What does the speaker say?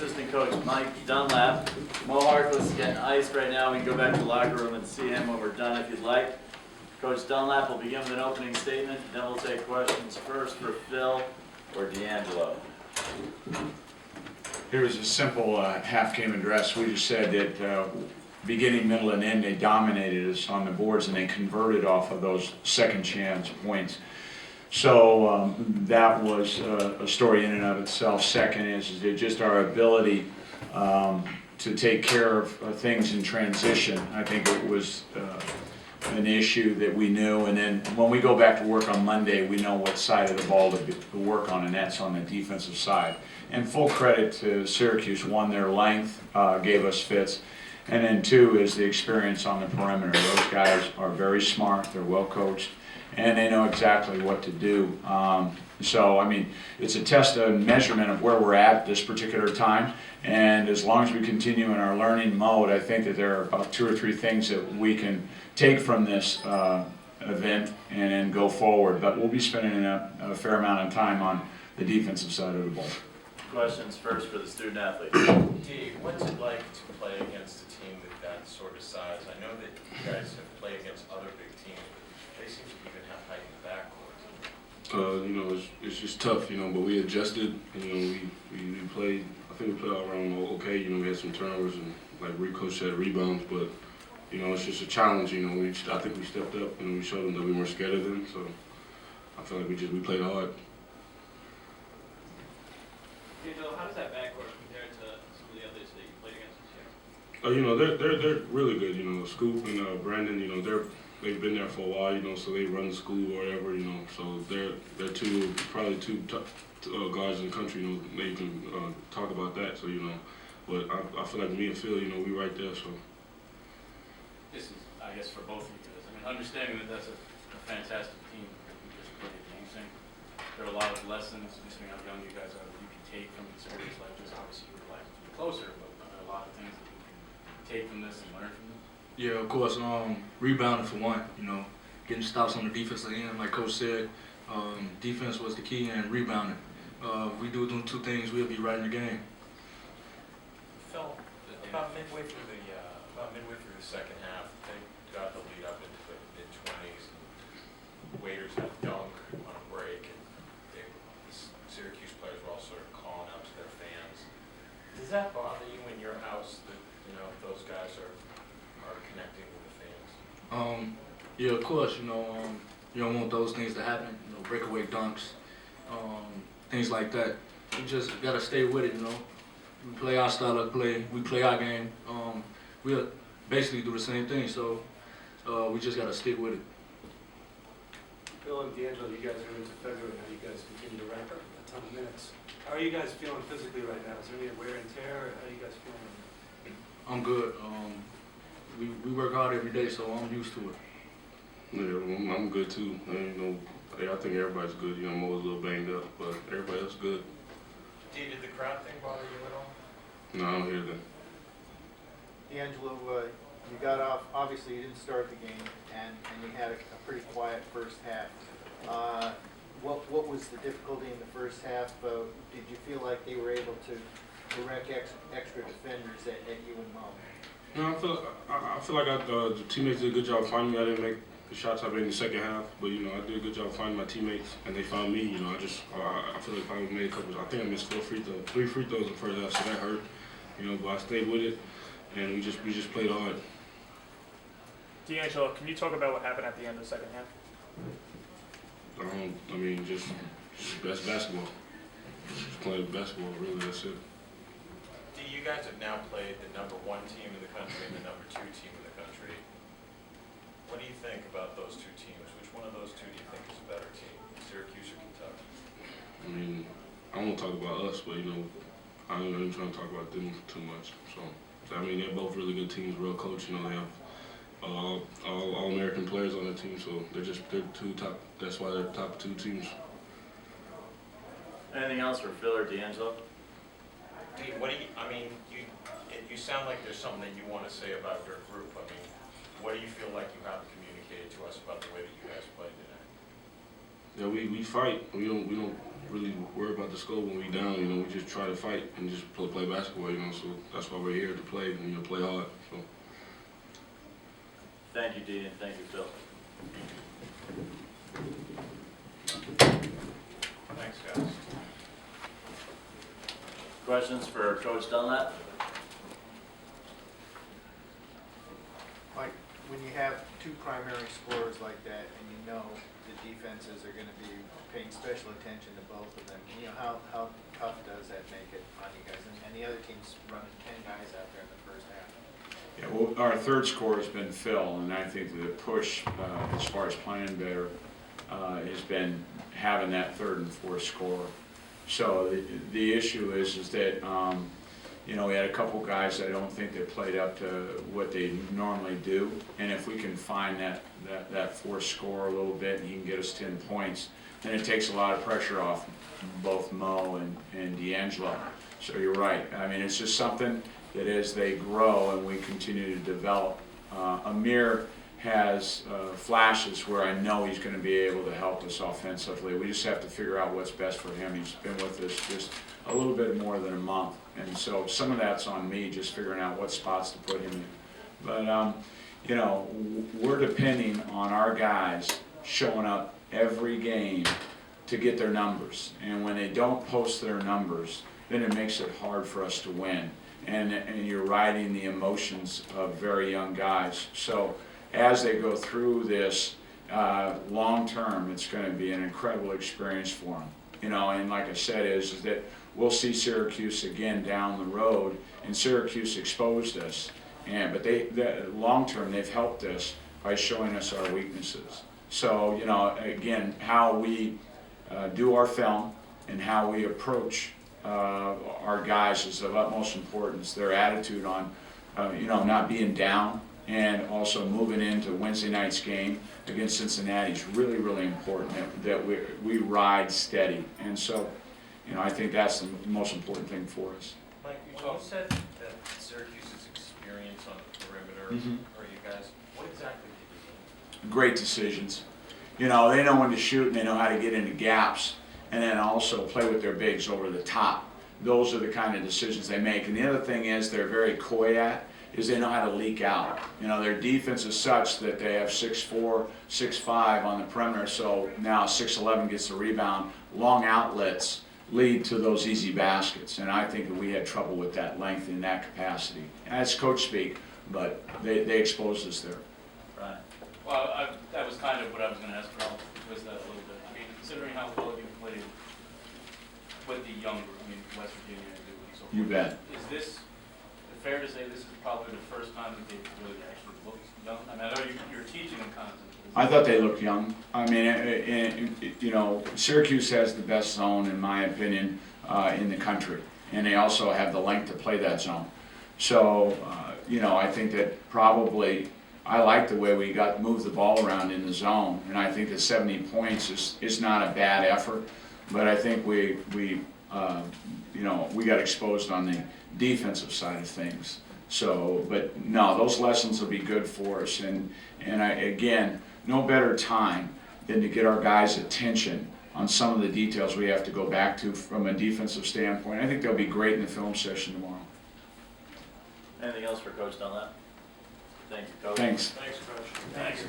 Assistant Coach Mike Dunlap. Mo Harkless is getting iced right now. We can go back to the locker room and see him when we're done if you'd like. Coach Dunlap will begin with an opening statement, then we'll take questions first for Phil or D'Angelo. Here was a simple half-game address. We just said that beginning, middle, and end, they dominated us on the boards and they converted off of those second chance points. So that was a story in and of itself. Second is just our ability to take care of things in transition. I think it was an issue that we knew, and then when we go back to work on Monday, we know what side of the ball to work on, and that's on the defensive side. And full credit to Syracuse. One, their length gave us fits, and then two is the experience on the perimeter. Those guys are very smart, they're well coached, and they know exactly what to do. So, I mean, it's a test and measurement of where we're at this particular time, and as long as we continue in our learning mode, I think that there are about 2 or 3 things that we can take from this event and then go forward. But we'll be spending a fair amount of time on the defensive side of the ball. Questions first for the student athletes. Dee, what's it like to play against a team with that sort of size? I know that you guys have played against other big teams, but they seem to even have height in the backcourt. You know, it's just tough, you know, but we adjusted, and, you know, we played, I think we played all around okay, you know, we had some turnovers and, like Coach said, rebounds, but, you know, it's just a challenge, you know, I think we stepped up and we showed them that we weren't scared of them, so I feel like we played hard. How does that backcourt compare to some of the others that you played against this year? You know, they're really good, you know, Scoop and Brandon, you know, they've been there for a while, you know, so they run the school or whatever, you know, so they're probably two top guys in the country, you know, they can talk about that, so, you know, but I feel like me and Phil, you know, we right there, so. This is, I guess, for both of you guys. I mean, understanding that that's a fantastic team that we just played at Greene, there are a lot of lessons, listening how young you guys are, that you can take from an experience like this. Obviously, you would like to be closer, but there are a lot of things that you can take from this and learn from this. Yeah, of course. Rebounding for one, you know, getting stops on the defensive end, like Coach said. Defense was the key, and rebounding. We do them 2 things, we'll be right in the game. Phil, about midway through the second half, they got the lead up into the mid-20s. Waiters had a dunk on a break, and the Syracuse players were all sort of calling out to their fans. Does that bother you in your house that, you know, those guys are connecting with the fans? Yeah, of course. You know, you don't want those things to happen. You know, breakaway dunks, things like that. You just gotta stay with it. You know, we play our style of play. We play our game. We'll basically do the same thing. So we just gotta stick with it. Phil and D'Angelo, you guys are into February now. You guys continue to rack up a ton of minutes. How are you guys feeling physically right now? Is there any wear and tear? How are you guys feeling? I'm good. We work hard every day, so I'm used to it. Yeah, I'm good too. You know, I think everybody's good. You know, I'm always a little banged up, but everybody else good. Dee, did the crowd thing bother you at all? No, I don't hear that. D'Angelo, you got off, obviously you didn't start the game, and you had a pretty quiet first half. What was the difficulty in the first half? Did you feel like they were able to direct extra defenders at you and Mo? No, I feel like the teammates did a good job finding me. I didn't make the shots I made in the second half, but, you know, I did a good job finding my teammates, and they found me. You know, I feel like I made a couple. I think I missed 3 free throws in the first half, so that hurt. You know, but I stayed with it, and we just played hard. D'Angelo, can you talk about what happened at the end of the second half? I mean, just best basketball. Just playing basketball, really. That's it. Dee, you guys have now played the #1 team in the country and the #2 team in the country. What do you think about those 2 teams? Which one of those 2 do you think is a better team, Syracuse or Kentucky? I mean, I won't talk about us, but, you know, I'm not even trying to talk about them too much. So, I mean, they're both really good teams, real coach. You know, they have all American players on the team, so they're 2 top. That's why they're top 2 teams. Anything else for Phil or D'Angelo? Dee, what do you? I mean, you sound like there's something that you want to say about your group. I mean, what do you feel like you haven't communicated to us about the way that you guys played today? Yeah, we fight. We don't really worry about the score when we down. You know, we just try to fight and just play basketball. You know, so that's why we're here to play and, you know, play hard. So. Thank you, Dee, and thank you, Phil. Thanks, guys. Questions for Coach Dunlap? Mike, when you have two primary scorers like that and you know the defenses are going to be paying special attention to both of them, you know, how tough does that make it on you guys? And the other team's running 10 guys out there in the first half. Yeah, well, our third scorer has been Phil, and I think the push as far as playing better has been having that third and fourth scorer. So the issue is that you know, we had a couple guys that I don't think that played up to what they normally do, and if we can find that fourth scorer a little bit and he can get us 10 points, then it takes a lot of pressure off both Mo and D'Angelo. So you're right. I mean, it's just something that as they grow and we continue to develop, Amir has flashes where I know he's going to be able to help us offensively. We just have to figure out what's best for him. He's been with us just a little bit more than a month, and so some of that's on me, just figuring out what spots to put him in. But you know, we're depending on our guys showing up every game to get their numbers, and when they don't post their numbers, then it makes it hard for us to win. And you're riding the emotions of very young guys. So as they go through this long term, it's going to be an incredible experience for them. You know, and like I said, is that we'll see Syracuse again down the road, and Syracuse exposed us. But long term, they've helped us by showing us our weaknesses. So, you know, again, how we do our film and how we approach our guys is of utmost importance. Their attitude on, you know, not being down, and also moving into Wednesday night's game against Cincinnati is really, really important, that we ride steady. And so, you know, I think that's the most important thing for us. Mike, you said that Syracuse's experience on the perimeter, or you guys, what exactly did you mean? Great decisions. You know, they know when to shoot and they know how to get into gaps, and then also play with their bigs over the top. Those are the kind of decisions they make. And the other thing is they're very coy at is they know how to leak out. You know, their defense is such that they have 6'4", 6'5" on the perimeter, so now 6'11" gets the rebound. Long outlets lead to those easy baskets, and I think that we had trouble with that length in that capacity. And that's coach speak, but they exposed us there. Right. Well, that was kind of what I was going to ask, but I'll twist that a little bit. I mean, considering how well you played with the younger, I mean, West Virginia and Duke and so forth. You bet. Is this fair to say this is probably the first time that they've really actually looked young? I mean, I know you're teaching them constantly. I thought they looked young. I mean, you know, Syracuse has the best zone, in my opinion, in the country, and they also have the length to play that zone. So, you know, I think that probably I like the way we moved the ball around in the zone, and I think that 70 points is not a bad effort. But I think we you know, we got exposed on the defensive side of things. So, but no, those lessons will be good for us. And again, no better time than to get our guys' attention on some of the details we have to go back to from a defensive standpoint. I think they'll be great in the film session tomorrow. Anything else for Coach Dunlap? Thank you, Coach. Thanks. Thanks, Coach. Thanks.